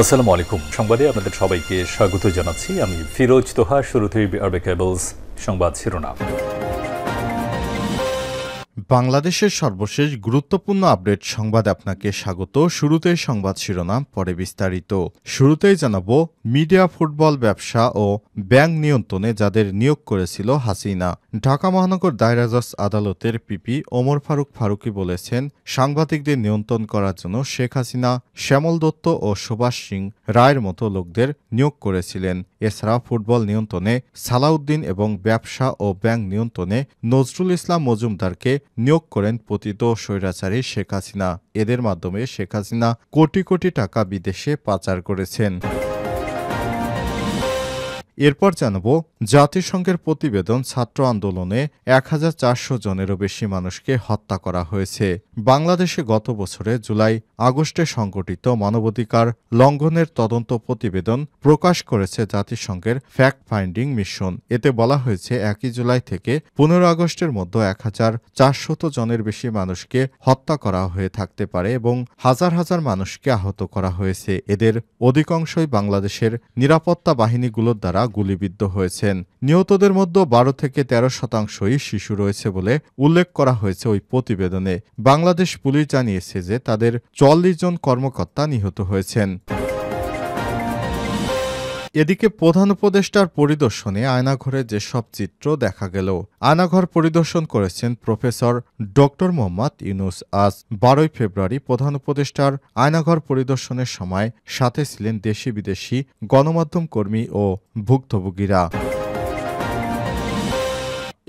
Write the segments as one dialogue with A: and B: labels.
A: আসসালামু আলাইকুম। সংবাদে আপনাদের সবাইকে স্বাগত জানাচ্ছি। আমি ফিরোজ তোহা। শুরুতেই আরবে কেবলস সংবাদ শিরোনাম।
B: বাংলাদেশের সর্বশেষ গুরুত্বপূর্ণ আপডেট সংবাদে আপনাকে স্বাগত। শুরুতেই সংবাদ শিরোনাম, পরে বিস্তারিত। শুরুতেই জানাবো, মিডিয়া, ফুটবল, ব্যবসা ও ব্যাংক নিয়ন্ত্রণে যাদের নিয়োগ করেছিল হাসিনা। ঢাকা মহানগর দায়রা জজ আদালতের পিপি ওমর ফারুক ফারুকী বলেছেন, সাংবাদিকদের নিয়ন্ত্রণ করার জন্য শেখ হাসিনা শ্যামল দত্ত ও সুভাষ সিং রায়ের মতো লোকদের নিয়োগ করেছিলেন। এছাড়া ফুটবল নিয়ন্ত্রণে সালাউদ্দিন এবং ব্যবসা ও ব্যাংক নিয়ন্ত্রণে নজরুল ইসলাম মজুমদারকে নিয়োগ করেন পতিত স্বৈরাচারী শেখ হাসিনা। এদের মাধ্যমে শেখ হাসিনা কোটি কোটি টাকা বিদেশে পাচার করেছেন। এরপর জানাবো, জাতিসংঘের প্রতিবেদন, ছাত্র আন্দোলনে ১,৪০০ জনেরও বেশি মানুষকে হত্যা করা হয়েছে। বাংলাদেশে গত বছরে জুলাই আগস্টে সংঘটিত মানবাধিকার লঙ্ঘনের তদন্ত প্রতিবেদন প্রকাশ করেছে জাতিসংঘের ফ্যাক্ট ফাইন্ডিং মিশন। এতে বলা হয়েছে, ১ জুলাই থেকে ১৫ আগস্টের মধ্যে ১,৪০০ জনের বেশি মানুষকে হত্যা করা হয়ে থাকতে পারে এবং হাজার হাজার মানুষকে আহত করা হয়েছে। এদের অধিকাংশই বাংলাদেশের নিরাপত্তা বাহিনীগুলোর দ্বারা গুলিবিদ্ধ হয়েছেন। নিহতদের মধ্যে ১২ থেকে ১৩% শিশু রয়েছে বলে উল্লেখ করা হয়েছে ওই প্রতিবেদনে। বাংলাদেশ পুলিশ জানিয়েছে যে তাদের ৪০ জন কর্মকর্তা নিহত হয়েছেন। এদিকে প্রধান উপদেষ্টার পরিদর্শনে আয়নাঘরে যেসব চিত্র দেখা গেল। আয়নাঘর পরিদর্শন করেছেন প্রফেসর ডক্টর মোহাম্মদ ইউনুস। আজ ১২ ফেব্রুয়ারি প্রধান উপদেষ্টার আয়নাঘর পরিদর্শনের সময় সাথে ছিলেন দেশি বিদেশি গণমাধ্যম কর্মী ও ভুক্তভোগীরা।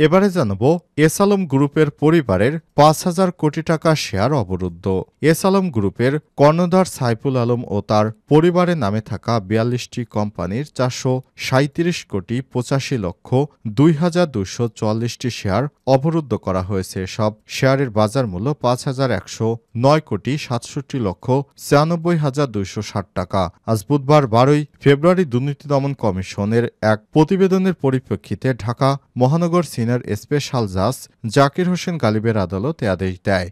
B: এবারে জানাবো, এস আলম গ্রুপের পরিবারের ৫,০০০ কোটি টাকা শেয়ার অবরুদ্ধ। এস আলম গ্রুপের কর্ণধার সাইফুল আলম ও তার পরিবারের নামে থাকা ৪২টি কোম্পানির ৪৩৭ কোটি ৮৫ লক্ষ ২,২৪৪টি শেয়ার অবরুদ্ধ করা হয়েছে। সব শেয়ারের বাজার মূল্য ৫,১০৯ কোটি ৬৭ লক্ষ ৯৬,২৬০ টাকা। আজ বুধবার ১২ ফেব্রুয়ারি দুর্নীতি দমন কমিশনের এক প্রতিবেদনের পরিপ্রেক্ষিতে ঢাকা মহানগর সিনিয়র স্পেশাল জাজ জাকির হোসেন গালিবের আদালত এ আদেশ দেয়।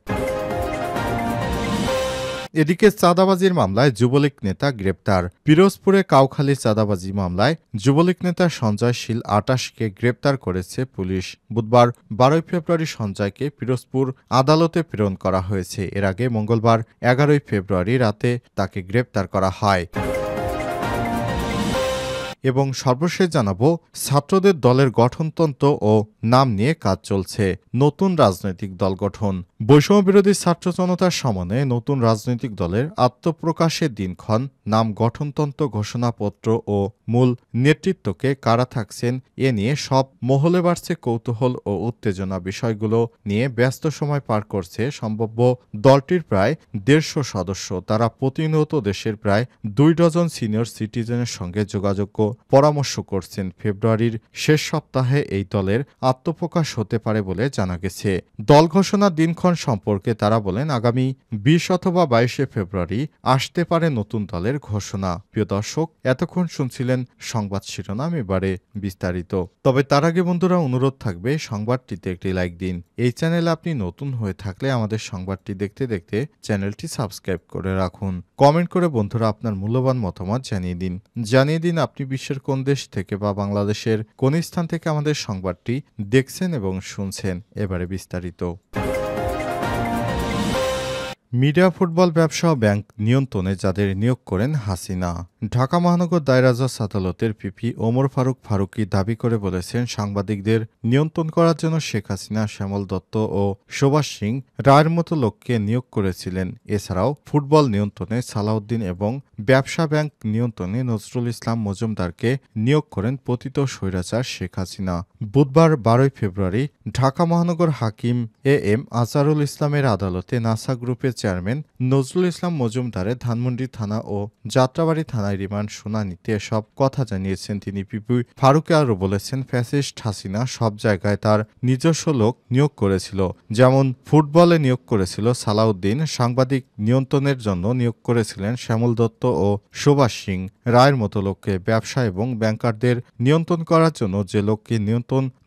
B: এদিকে চাঁদাবাজির মামলায় যুবলীগ নেতা গ্রেপ্তার। পিরোজপুরে কাউখালী চাঁদাবাজি মামলায় যুবলীগ নেতা সঞ্জয় শীল ২৮কে গ্রেপ্তার করেছে পুলিশ। বুধবার ১২ ফেব্রুয়ারি সঞ্জয়কে পিরোজপুর আদালতে প্রেরণ করা হয়েছে। এর আগে মঙ্গলবার ১১ ফেব্রুয়ারি রাতে তাকে গ্রেপ্তার করা হয়। এবং সর্বশেষ জানাবো, ছাত্রদের দলের গঠনতন্ত্র ও নাম নিয়ে কাজ চলছে। নতুন রাজনৈতিক দল গঠন। বৈষম্যবিরোধী ছাত্র জনতার সমন্বয়ে নতুন রাজনৈতিক দলের আত্মপ্রকাশের দিনক্ষণ, নাম, গঠনতন্ত্র, ঘোষণাপত্র ও মূল নেতৃত্বকে কারা থাকছেন এ নিয়ে সব মহলে বাড়ছে কৌতূহল ও উত্তেজনা। বিষয়গুলো নিয়ে ব্যস্ত সময় পার করছে সম্ভাব্য দলটির প্রায় ১৫০ সদস্য। তারা প্রতিনিয়ত দেশের প্রায় ২ ডজন সিনিয়র সিটিজেনের সঙ্গে যোগাযোগ পরামর্শ করছেন। ফেব্রুয়ারির শেষ সপ্তাহে এই দলের আত্মপ্রকাশ হতে পারে বলে জানা গেছে। দল ঘোষণার দিনক্ষণ সম্পর্কে তারা বলেন, আগামী ২০ অথবা ২২ ফেব্রুয়ারি আসতে পারে নতুন দলের ঘোষণা। প্রিয় দর্শক, এতক্ষণ শুনছিলেন সংবাদ শিরোনাম, এবারে বিস্তারিত। তবে তার আগে বন্ধুরা, অনুরোধ থাকবে সংবাদটিতে একটি লাইক দিন। এই চ্যানেলে আপনি নতুন হয়ে থাকলে আমাদের সংবাদটি দেখতে দেখতে চ্যানেলটি সাবস্ক্রাইব করে রাখুন। কমেন্ট করে বন্ধুরা আপনার মূল্যবান মতামত জানিয়ে দিন আপনি বিশ্বের কোন দেশ থেকে বা বাংলাদেশের কোন স্থান থেকে আমাদের সংবাদটি দেখছেন এবং শুনছেন। এবারে বিস্তারিত। মিডিয়া, ফুটবল, ব্যবসা ও ব্যাংক নিয়ন্ত্রণে যাদের নিয়োগ করেন হাসিনা। ঢাকা মহানগর দায়রা জজ আদালতের পিপি ওমর ফারুক ফারুকী দাবি করে বলেছেন, সাংবাদিকদের নিয়ন্ত্রণ করার জন্য শেখ হাসিনা শ্যামল দত্ত ও সুভাষ সিং রায়ের মতো লোককে নিয়োগ করেছিলেন। এছাড়াও ফুটবল নিয়ন্ত্রণে সালাউদ্দিন এবং ব্যবসা ব্যাংক নিয়ন্ত্রণে নজরুল ইসলাম মজুমদারকে নিয়োগ করেন পতিত স্বৈরাচার শেখ হাসিনা। বুধবার ১২ ফেব্রুয়ারি ঢাকা মহানগর হাকিম এম আজহারুল ইসলামের আদালতে নাসা গ্রুপের চেয়ারম্যান নজরুল ইসলাম মজুমদারের ধানমন্ডি থানা ও যাত্রাবাড়ি থানায় রিমান্ড শুনানিতে এসব কথা জানিয়েছেন তিনি। পিপি ফারুকী আরও বলেছেন, ফ্যাসিস্ট হাসিনা সব জায়গায় তার নিজস্ব লোক নিয়োগ করেছিল। যেমন ফুটবলে নিয়োগ করেছিল সালাউদ্দিন, সাংবাদিক নিয়ন্ত্রণের জন্য নিয়োগ করেছিলেন শ্যামল দত্ত ও সুভাষ সিং রায়ের মতো লোককে। ব্যবসা এবং ব্যাংকারদের নিয়ন্ত্রণ করার জন্য যে লোককে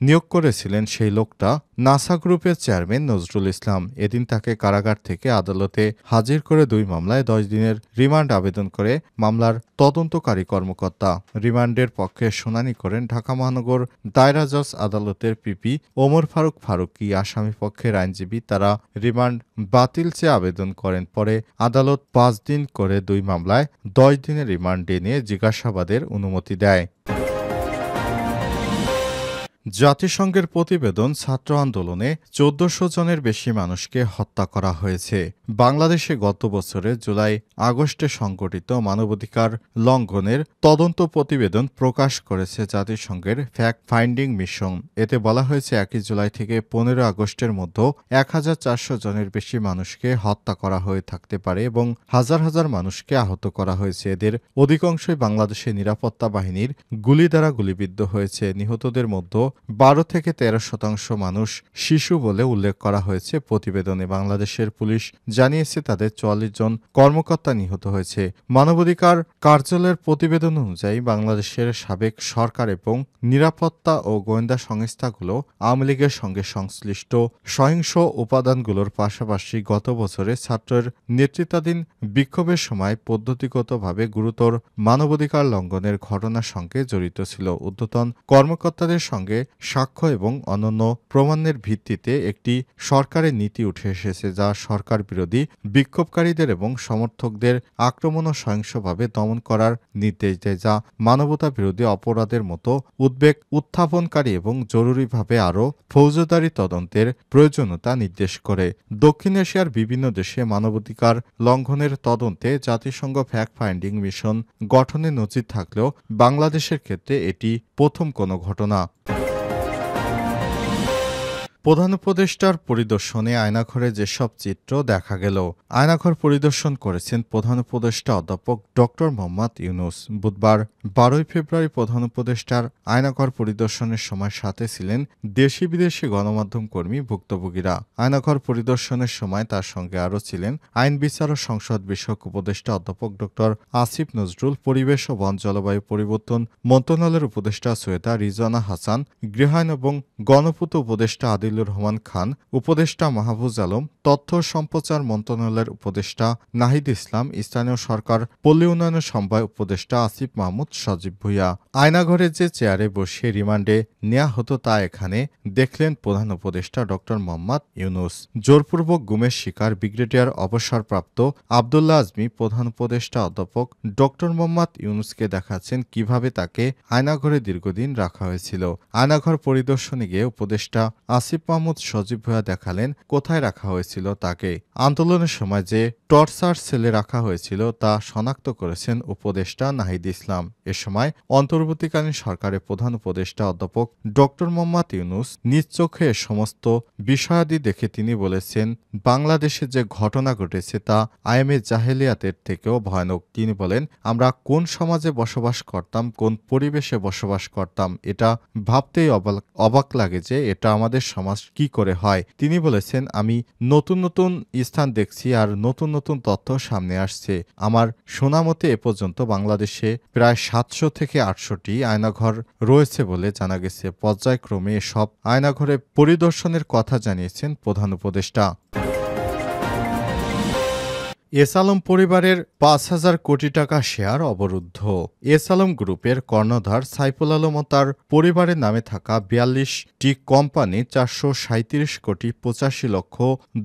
B: নিয়োগ করেছিলেন সেই লোকটা নাসা গ্রুপের চেয়ারম্যান নজরুল ইসলাম। এদিন তাকে কারাগার থেকে আদালতে হাজির করে 2 মামলায় 10 দিনের রিমান্ড আবেদন করে মামলার তদন্তকারী কর্মকর্তা। রিমান্ডের পক্ষে শুনানি করেন ঢাকা মহানগর দায়রা জজ আদালতের পিপি ওমর ফারুক ফারুকী। আসামি পক্ষের আইনজীবী তারা রিমান্ড বাতিল চেয়ে আবেদন করেন। পরে আদালত 5 দিন করে 2 মামলায় 10 দিনের রিমান্ডে নিয়ে জিজ্ঞাসাবাদের অনুমতি দেয়। জাতিসংঘের প্রতিবেদন, ছাত্র আন্দোলনে 1400 জনের বেশি মানুষকে হত্যা করা হয়েছে। বাংলাদেশে গত বছরের জুলাই আগস্টে সংঘটিত মানবাধিকার লঙ্ঘনের তদন্ত প্রতিবেদন প্রকাশ করেছে জাতিসংঘের ফ্যাক্ট ফাইন্ডিং মিশন। এতে বলা হয়েছে 1 জুলাই থেকে 15 আগস্টের মধ্যে 1400 জনের বেশি মানুষকে হত্যা করা হয়ে থাকতে পারে এবং হাজার হাজার মানুষকে আহত করা হয়েছে। এদের অধিকাংশই বাংলাদেশের নিরাপত্তা বাহিনীর গুলি দ্বারা গুলিবিদ্ধ হয়েছে। নিহতদের মধ্যে 12 থেকে 13% মানুষ শিশু বলে উল্লেখ করা হয়েছে প্রতিবেদনে। বাংলাদেশের পুলিশ জানিয়েছে তাদের 44 জন কর্মকর্তা নিহত হয়েছে। মানবাধিকার কার্যালয়ের প্রতিবেদন অনুযায়ী বাংলাদেশের সাবেক সরকার এবং নিরাপত্তা ও গোয়েন্দা সংস্থাগুলো আওয়ামী লীগের সঙ্গে সংশ্লিষ্ট সহিংস উপাদানগুলোর পাশাপাশি গত বছরে ছাত্রের নেতৃত্বাধীন বিক্ষোভের সময় পদ্ধতিগতভাবে গুরুতর মানবাধিকার লঙ্ঘনের ঘটনার সঙ্গে জড়িত ছিল। ঊর্ধ্বতন কর্মকর্তাদের সঙ্গে সাক্ষ্য এবং অন্যান্য প্রমাণের ভিত্তিতে একটি সরকারের নীতি উঠে এসেছে যা সরকার বিরোধী বিক্ষোভকারীদের এবং সমর্থকদের আক্রমণ ও সহিংসভাবে দমন করার নির্দেশ দেয়, যা মানবতা বিরোধী অপরাধের মতো উদ্বেগ উত্থাপনকারী এবং জরুরিভাবে আরও ফৌজদারি তদন্তের প্রয়োজনীয়তা নির্দেশ করে। দক্ষিণ এশিয়ার বিভিন্ন দেশে মানবাধিকার লঙ্ঘনের তদন্তে জাতিসংঘ ফ্যাক্ট ফাইন্ডিং মিশন গঠনের নজির থাকলেও বাংলাদেশের ক্ষেত্রে এটি প্রথম কোনো ঘটনা। প্রধান উপদেষ্টার পরিদর্শনে আয়নাঘরে যেসব চিত্র দেখা গেল। আয়নাঘর পরিদর্শন করেছেন প্রধান উপদেষ্টা অধ্যাপক ড মোহাম্মদ ইউনূস। বুধবার 12 ফেব্রুয়ারি প্রধান উপদেষ্টার আয়নাঘর পরিদর্শনের সময় সাথে ছিলেন দেশি বিদেশি গণমাধ্যম কর্মী, ভুক্তভোগীরা। আয়নাঘর পরিদর্শনের সময় তার সঙ্গে আরও ছিলেন আইন বিচার ও সংসদ বিষয়ক উপদেষ্টা অধ্যাপক ড আসিফ নজরুল, পরিবেশ ও বন জলবায়ু পরিবর্তন মন্ত্রণালয়ের উপদেষ্টা সৈয়দা রিজওয়ানা হাসান, গৃহায়ন এবং গণপূর্ত উপদেষ্টা আদিলুর রহমান খান, উপদেষ্টা মাহফুজ আলম, তথ্য সম্প্রচার মন্ত্রণালয়ের উপদেষ্টা নাহিদ ইসলাম, স্থানীয় সরকার পল্লী উন্নয়ন সমবায় উপদেষ্টা আসিফ মাহমুদ, সজীব ভুঁইয়া। আয়নাঘরে যে চেয়ারে বসিয়ে রিমান্ডে নেওয়া হতো তা এখানে দেখলেন প্রধান উপদেষ্টা ড মোহাম্মদ ইউনূস। জোরপূর্বক গুমের শিকার ব্রিগেডিয়ার অবসরপ্রাপ্ত আবদুল্লাহ আজমি প্রধান উপদেষ্টা অধ্যাপক ড মোহাম্মদ ইউনূসকে দেখাচ্ছেন কিভাবে তাকে আয়নাঘরে দীর্ঘদিন রাখা হয়েছিল। আয়নাঘর পরিদর্শনে গিয়ে উপদেষ্টা আসিফ মাহমুদ, সজীব ভুঁইয়া দেখালেন কোথায় রাখা হয়েছিল তাকে। আন্দোলনের সময় যে টর্চার সেলে রাখা হয়েছিল তা শনাক্ত করেছেন উপদেষ্টা নাহিদ ইসলাম। এ সময় অন্তর্বর্তীকালীন সরকারের প্রধান উপদেষ্টা অধ্যাপক ড মোহাম্মদ ইউনূস নিজ চোখে এ সমস্ত বিষয়াদি দেখে তিনি বলেছেন, বাংলাদেশে যে ঘটনা ঘটেছে তা আইএমএ জাহেলিয়াতের থেকেও ভয়ানক। তিনি বলেন, আমরা কোন সমাজে বসবাস করতাম, কোন পরিবেশে বসবাস করতাম, এটা ভাবতেই অবাক লাগে যে এটা আমাদের সমাজ কি করে হয়। তিনি বলেছেন, আমি নতুন নতুন স্থান দেখছি আর নতুন নতুন তথ্য সামনে আসছে। আমার শোনামতে এ পর্যন্ত বাংলাদেশে প্রায় 700 থেকে 800টি আয়নাঘর রয়েছে বলে জানা গেছে। পর্যায়ক্রমে এসব আয়নাঘরে পরিদর্শনের কথা জানিয়েছেন প্রধান উপদেষ্টা। এস আলম পরিবারের 5,000 কোটি টাকা শেয়ার অবরুদ্ধ। এস আলম গ্রুপের কর্ণধার সাইফুল আলম ও তার পরিবারের নামে থাকা 42টি কোম্পানি 437 কোটি 85 লক্ষ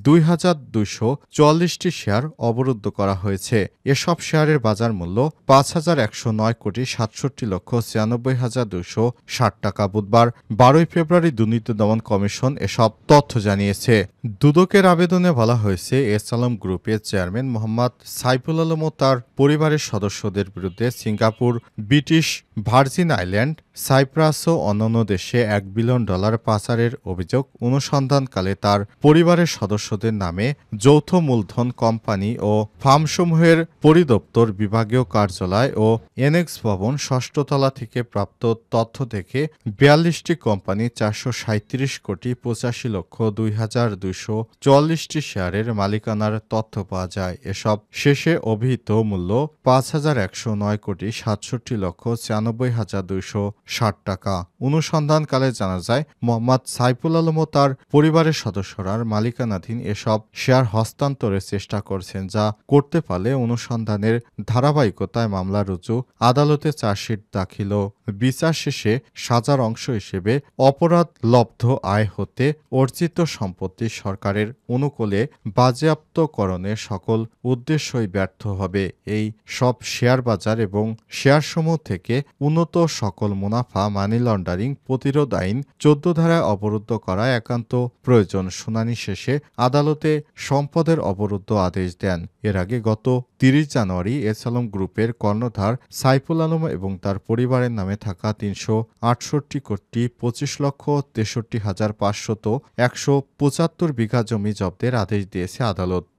B: 2,244টি শেয়ার অবরুদ্ধ করা হয়েছে। এসব শেয়ারের বাজার মূল্য 5,109 কোটি 67 লক্ষ 96,260 টাকা। বুধবার 12 ফেব্রুয়ারি দুর্নীতি দমন কমিশন এসব তথ্য জানিয়েছে। দুদকের আবেদনে বলা হয়েছে, এস আলম গ্রুপের চেয়ারম্যান মোহাম্মদ সাইফুল আলম ও তার পরিবারের সদস্যদের বিরুদ্ধে Singapore, British Virgin Island, Cyprus ও অন্যান্য দেশে $1 বিলিয়ন পাচারের অভিযোগ অনুসন্ধানকালে তার পরিবারের সদস্যদের নামে যৌথ মূলধন কোম্পানি ও ফার্মসমূহের পরিদপ্তর, বিভাগীয় কার্যালয় ও এনএক্স ভবন 6ষ্ঠ তলা থেকে প্রাপ্ত তথ্য থেকে 42টি কোম্পানি 437 কোটি 85 লক্ষ 2,244টি শেয়ারের মালিকানার তথ্য পাওয়া যায়। এসব শেষে অভিহিত মূল্য 5,109 কোটি 67 লক্ষ $96,260 টাকা। অনুসন্ধানকালে জানা যায় মোহাম্মদ সাইফুল আলম ও তার পরিবারের সদস্যরা মালিকানাধীন এসব শেয়ার হস্তান্তরের চেষ্টা করছেন, যা করতে পারলে অনুসন্ধানের ধারাবাহিকতায় মামলা রুজু, আদালতে চার্জশিট দাখিল ও বিচার শেষে সাজার অংশ হিসেবে অপরাধ লব্ধ আয় হতে অর্জিত সম্পত্তি সরকারের অনুকূলে বাজেয়াপ্তকরণের সকল উদ্দেশ্যই ব্যর্থ হবে। এই সব শেয়ার বাজার এবং শেয়ারসমূহ থেকে উন্নত সকল মুনাফা মানি লন্ডারিং প্রতিরোধ আইন ১৪ ধারায় অবরুদ্ধ করা একান্ত প্রয়োজন। শুনানি শেষে আদালতে সম্পদের অবরুদ্ধ আদেশ দেন। এর আগে গত ৩০ জানুয়ারি এসালম গ্রুপের কর্ণধার সাইফুল আলম এবং তার পরিবারের নামে থাকা ৩৬৮,২৫,৬৩,৫০,৫৭১৭৫ বিঘা জমি জব্দের আদেশ দিয়েছে আদালত।